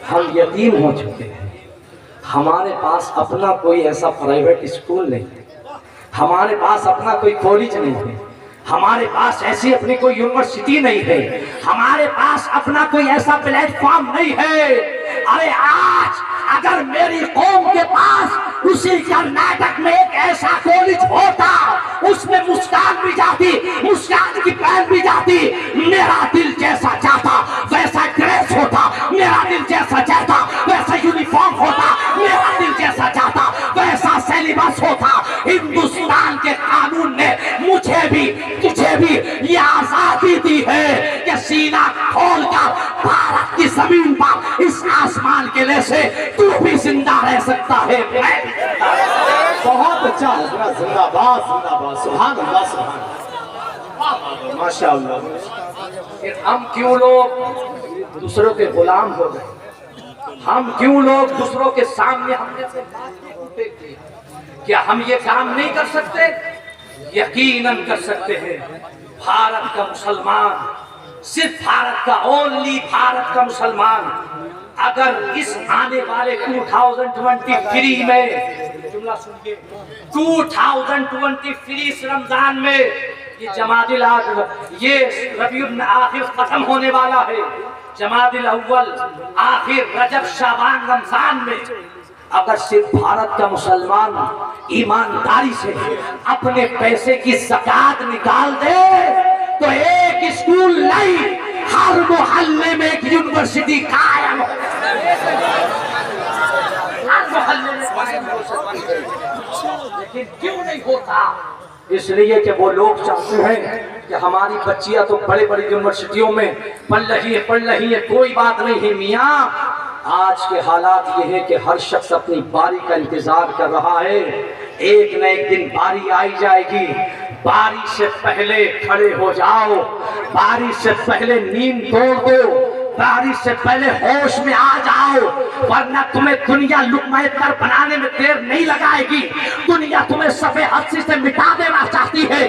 ہم یتیم ہو چکے ہیں. ہمارے پاس اپنا کوئی ایسا پرائیویٹ اسکول نہیں ہے, ہمارے پاس اپنا کوئی کالج نہیں ہے, ہمارے پاس ایسی اپنی کوئی یونیورسٹی نہیں ہے, ہمارے پاس اپنا کوئی ایسا پلیٹ فارم نہیں ہے. ارے آج اگر میری قوم کے پاس اسی کرناٹک میں ایک ایسا کالج ہوتا, اس میں مسکان بھی جاتی, مسکان کی بہن بھی جاتی, میرا دل جیسا چاہتا ویسا ڈریس ہوتا, میرا دل جیسا چاہتا ویسا یونیفارم ہوتا, میرا دل جیسا چاہتا ویسا سیلیبس ہوتا. ہندوستان کے قانون نے مجھے بھی تجھے بھی یہ آزادی دی ہے کہ سینہ کھول کر بھارت کی زمین پر اس آسمان کے لے سے تو بھی زندہ رہ سکتا ہے, میں بھی زندہ رہ سکتا ہوں. بہت اچھا حضرت, زندہ باد زندہ باد, سبحان اللہ سبحان اللہ, ماشاء اللہ. ہم کیوں لوگ دوسروں کے غلام ہو گئے, ہم کیوں لوگ دوسروں کے سامنے ہم جیسے کیا ہم یہ کام نہیں کر سکتے؟ یقیناً کر سکتے ہیں. بھارت کا مسلمان, صرف بھارت کا, اونلی بھارت کا مسلمان اگر اس آنے والے 2023 میں, جملہ سنیے, 2023 رمضان میں, یہ جمادی الاخر, یہ ربیع الاخر ختم ہونے والا ہے, جمادی الاول, آخر رجب شعبان رمضان میں اگر صرف بھارت کا مسلمان ایمانداری سے اپنے پیسے کی زکات نکال دے تو ایک اسکول نہیں, ہر محلے میں ایک یونیورسٹی قائم ہو, ہر محلے میں قائم ہو سکتی ہے. لیکن کیوں نہیں ہوتا؟ اس لیے کہ وہ لوگ چاہتے ہیں کہ ہماری بچیاں تو بڑے بڑی یونیورسٹیوں میں پڑھ رہی ہیں, کوئی بات نہیں ہے میاں. آج کے حالات یہ ہے کہ ہر شخص اپنی باری کا انتظار کر رہا ہے. ایک نہ ایک دن باری آئی جائے گی, باری سے پہلے کھڑے ہو جاؤ, باری سے پہلے نیند توڑ دو, باری سے پہلے ہوش میں آ جاؤ, ورنہ تمہیں دنیا لقمہ تر بنانے میں دیر نہیں لگائے گی. دنیا تمہیں صفحے ہستی سے مٹا دینا چاہتی ہے.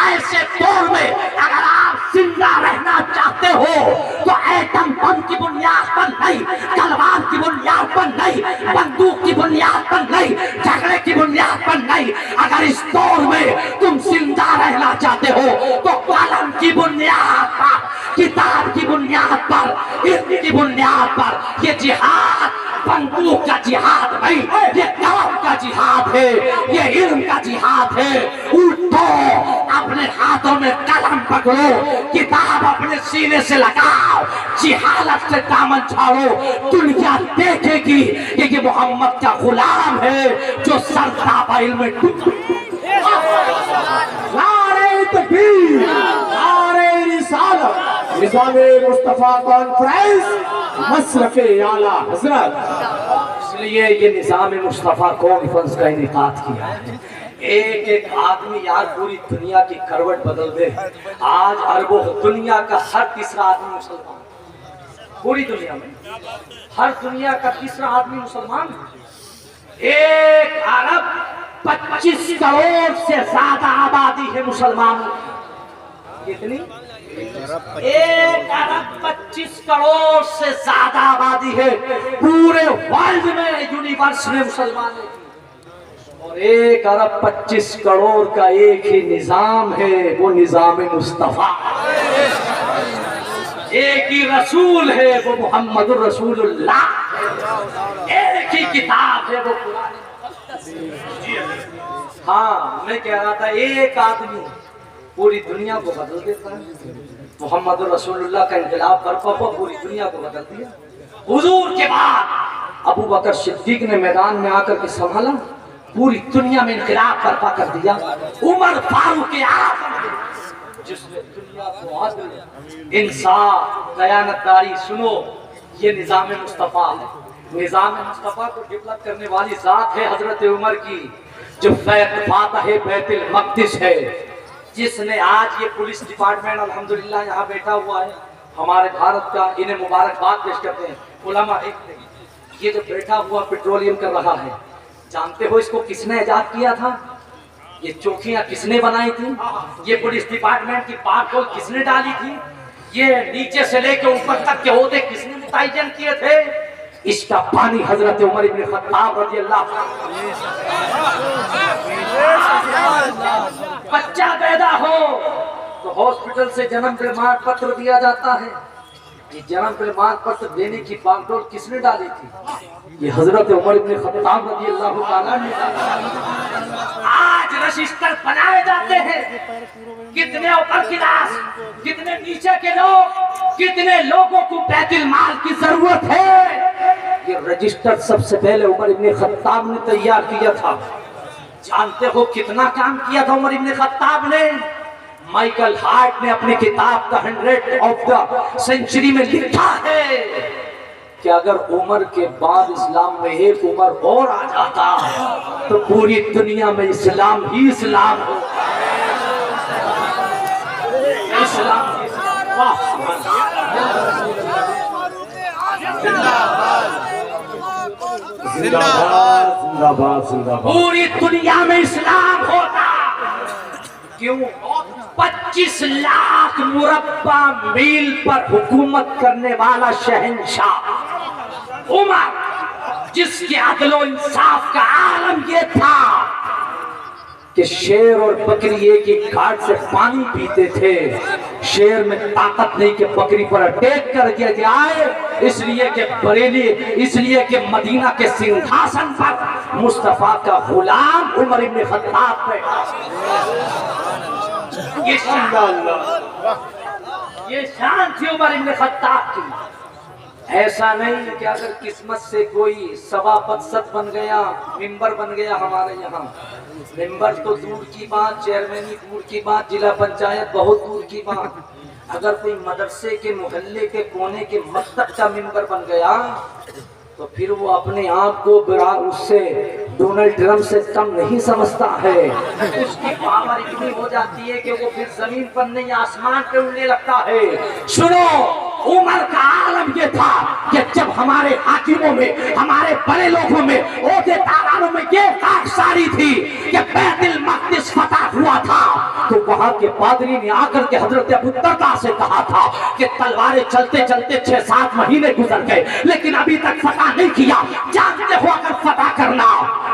ایسے دور میں اگر آپ زندہ رہنا چاہتے ہو تو ایٹم بم کی بنیاد پر نہیں, تلوار کی بنیاد پر نہیں, بندوق کی بنیاد پر نہیں, جھگڑے کی بنیاد پر نہیں. اگر اس دور میں تم زندہ رہنا چاہتے ہو تو قلم کی بنیاد پر, کتاب کی بنیاد پر, علم کی بنیاد پر. یہ جہاد بندوق کا جہاد نہیں, یہ قلم کا جہاد ہے, یہ علم کا جہاد ہے. اٹھو, اپنے ہاتھوں میں قلم پکڑو, کتاب اپنے سینے سے لگاؤ, جہالت سے دامن چھاڑو. دنیا دیکھے گی کہ یہ محمد کا غلام ہے جو سرتاب علم میں ڈوب. نعرہ تکبیر, نعرہ رسالت, نظام مصطفیٰ کانفرنس, مصرف اعلیٰ حضرت. اس لیے یہ نظام مصطفیٰ کانفرنس کا انعقاد کیا ہے. ایک ایک آدمی یار پوری دنیا کی کروٹ بدل دے. آج اربوں دنیا کا ہر تیسرا آدمی مسلمان, پوری دنیا میں ہر دنیا کا تیسرا آدمی مسلمان ہے. 1 ارب 25 کروڑ سے زیادہ آبادی ہے مسلمانوں. کتنی؟ 1 ارب 25 کروڑ سے زیادہ آبادی ہے پورے ورلڈ میں, یونیورس میں مسلمان ہیں. اور 1 ارب 25 کروڑ کا ایک ہی نظام ہے, وہ نظام مصطفیٰ. ایک ہی رسول ہے, وہ محمد الرسول اللہ. ایک ہی کتاب ہے, وہ قرآن. ہاں, میں کہہ رہا تھا ایک آدمی پوری دنیا کو بدل دیتا ہے. محمد الرسول اللہ کا انقلاب برپا ہوا, پوری دنیا کو بدل دیا. حضور کے بعد ابو بکر صدیق نے میدان میں آ کر کے سنبھالا, پوری دنیا میں انقلاب برپا کر دیا. عمر فاروق اعظم جس نے دنیا کو عدل, انصاف, دیانتداری. سنو, یہ نظام مصطفیٰ ہے. نظام مصطفیٰ کو ڈیولپ کرنے والی ذات ہے حضرت عمر کی, جو فاتح بیت المقدس ہے, جس نے آج یہ پولیس ڈپارٹمنٹ الحمدللہ یہاں بیٹھا ہوا ہے ہمارے بھارت کا. انہیں مبارکباد پیش کرتے ہیں علماء. یہ جو بیٹھا ہوا پیٹرولیم کر رہا ہے, جانتے ہو اس کو کس نے ایجاد کیا تھا؟ یہ چوکیاں کس نے بنائی تھی؟ یہ پولیس ڈپارٹمنٹ کی پاک کس نے ڈالی تھی؟ یہ نیچے سے لے کے اوپر تک کے عہدے کس نے متعین کیے تھے، اس کا پانی حضرت عمر ابن خطاب رضی اللہ بچہ پیدا ہو تو ہاسپٹل سے جنم پرمان پتر دیا جاتا ہے. یہ جنم پرمان پتر دینے کی باغ ڈور کس نے ڈالی تھی؟ یہ حضرت عمر ابن خطاب رضی اللہ تعالیٰ نے ڈالی. آج رجسٹر بنائے جاتے ہیں، کتنے اوپر کلاس، کتنے نیچے کے لوگ، کتنے لوگوں کو بیت المال کی ضرورت ہے. یہ رجسٹر سب سے پہلے عمر ابن خطاب نے تیار کیا تھا. جانتے ہو کتنا کام کیا تھا عمر ابن خطاب نے؟ مائیکل ہارٹ نے اپنی کتاب دا 100 آف دا سینچری میں لکھا ہے کہ اگر عمر کے بعد اسلام میں ایک عمر اور آ جاتا تو پوری دنیا میں اسلام ہی اسلام ہو. اسلام ہی پوری دنیا میں اسلام ہوتا. کیوں؟ 25 لاکھ مربع میل پر حکومت کرنے والا شہنشاہ عمر، جس کے عدل و انصاف کا عالم یہ تھا کہ شیر اور بکری ایک ایک گھاٹ سے پانی پیتے تھے. شیر میں طاقت نہیں کہ بکری پر اٹیک کر دیا جائے، اس لیے کہ بریلی، اس لیے کہ مدینہ کے سنگھاسن پر مصطفیٰ کا غلام عمر ابن خطاب بیٹھا. یہ شان تھی عمر ابن خطاب کی. ایسا نہیں کہ اگر قسمت سے کوئی سبھاپت بن گیا، ممبر بن گیا. ہمارے یہاں ممبر تو دور کی بات، چیئرمینی دور کی بات، ضلع پنچایت بہت دور کی بات. اگر کوئی مدرسے کے محلے کے کونے کے مکتب کا ممبر بن گیا تو پھر وہ اپنے آپ کو اس سے ڈونلڈ ٹرمپ سے کم نہیں سمجھتا ہے. اس کی پاور اتنی ہو جاتی ہے کہ وہ پھر زمین پر نہیں آسمان پہ اڑنے لگتا ہے. سنو، عمر کا عالم یہ تھا کہ جب ہمارے حاکموں میں، ہمارے بڑے لوگوں میں، عہدے دارانوں میں یہ خاکساری تھی کہ بیت المقدس فتح ہوا تھا تو وہاں کے پادری نے آ کر کے حضرت ابو درداء سے کہا تھا کہ تلواریں چلتے چلتے 6-7 مہینے گزر گئے لیکن ابھی تک فتح نہیں کیا. جانتے ہو اگر فتح کرنا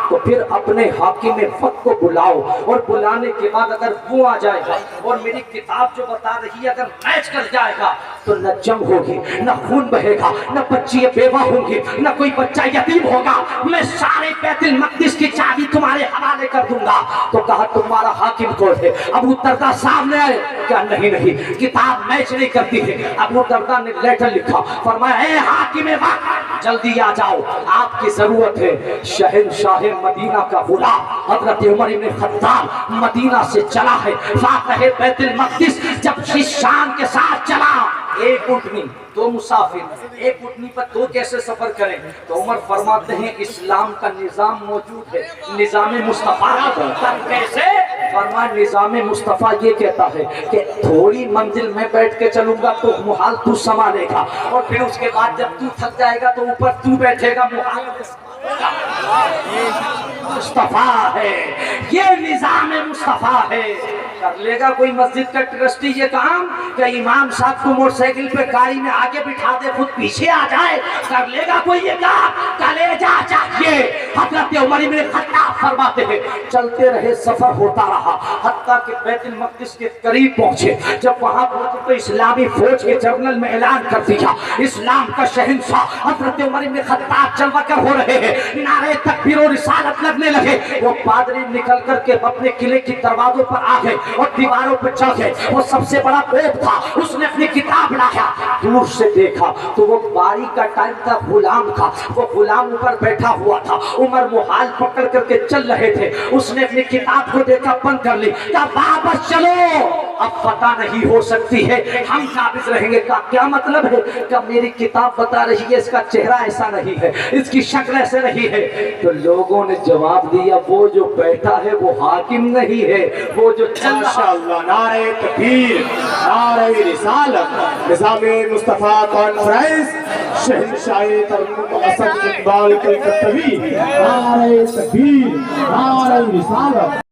تو پھر اپنے حاکم وقت کو بلاؤ، اور بلانے کے بعد اگر وہ آ جائے گا اور میری کتاب جو بتا رہی ہے اگر میچ کر جائے گا تو نہ جنگ ہوگی، نہ خون بہے گا، نہ بچی بیوہ ہوں گی، نہ کوئی بچہ یتیم ہوگا. میں سارے بیت المقدس کی چابی تمہارے حوالے کر دوں گا. تو کہا تمہارا حاکم کون ہے؟ ابو درداء سامنے آئے. کیا نہیں کتاب میچ نہیں کرتی ہے. ابو درداء نے لیٹر لکھا، فرمایا اے حاکم وقت جلدی آ جاؤ، آپ کی ضرورت ہے. شہنشاہ مدینہ کا غلام حضرت عمر بن خطاب مدینہ سے چلا ہے. فاتح بیت المقدس جب شان کے ساتھ چلا، ایک اٹھنی 2 مسافر، ایک اٹھنی پر 2 کیسے سفر کریں؟ تو عمر فرماتے ہیں اسلام کا نظام موجود ہے، نظام مصطفیٰ. کیسے؟ فرمایا نظام مصطفیٰ یہ کہتا ہے کہ تھوڑی منزل میں بیٹھ کے چلوں گا تو محال تو سنبھالے گا، اور پھر اس کے بعد جب تو تھک جائے گا تو اوپر تو بیٹھے گا. محال مصطفیٰ ہے، یہ نظام مصطفیٰ ہے. کر لے گا کوئی مسجد کا ٹرسٹی یہ کام کہ امام صاحب کو موٹر سائیکل پہ گاڑی میں آگے بٹھا دے خود پیچھے آ جائے؟ کر لے گا کوئی یہ کام؟ کلیجہ چاہیے. حضرت عمر بن خطاب فرماتے ہیں چلتے رہے، سفر ہوتا رہا حتیٰ کہ بیت المقدس کے قریب پہنچے. جب وہاں پہنچے تو اسلامی فوج کے جنرل میں اعلان کر دیا اسلام کا شہنشاہ حضرت عمر بن خطاب چلوا کر ہو رہے ہیں. نعرے تکبیر و رسالت لگنے لگے. وہ پادری نکل کر کے اپنے قلعے کی دروازوں پر آ گئے اور دیواروں پر چڑھ گئے. وہ سب سے بڑا توپ تھا، اس نے اپنی کتاب لایا. دور سے دیکھا تو وہ باری کا ٹائم تھا، غلام تھا. وہ غلام اوپر بیٹھا ہوا تھا. عمر محال پکڑ کر کے چل رہے تھے. اس نے اپنی کتاب کو دیکھا، بند کر لی. کہا واپس چلو، اب فتح نہیں ہو سکتی ہے، ہم قابض رہیں گے. کا کیا مطلب ہے؟ کہ میری کتاب بتا رہی ہے اس کا چہرہ ایسا نہیں ہے، اس کی شکل ایسے نہیں ہے. تو لوگوں نے جواب دیا وہ جو بیٹھا ہے وہ حاکم نہیں ہے، وہ جو ماشاءاللہ. نعرہ تکبیر، نعرہ رسالت. نظام مصطفیٰ کانفرنس شہنشاہ ترنم اسد اقبال کلکتوی. نعرہ تکبیر، نعرہ رسالت.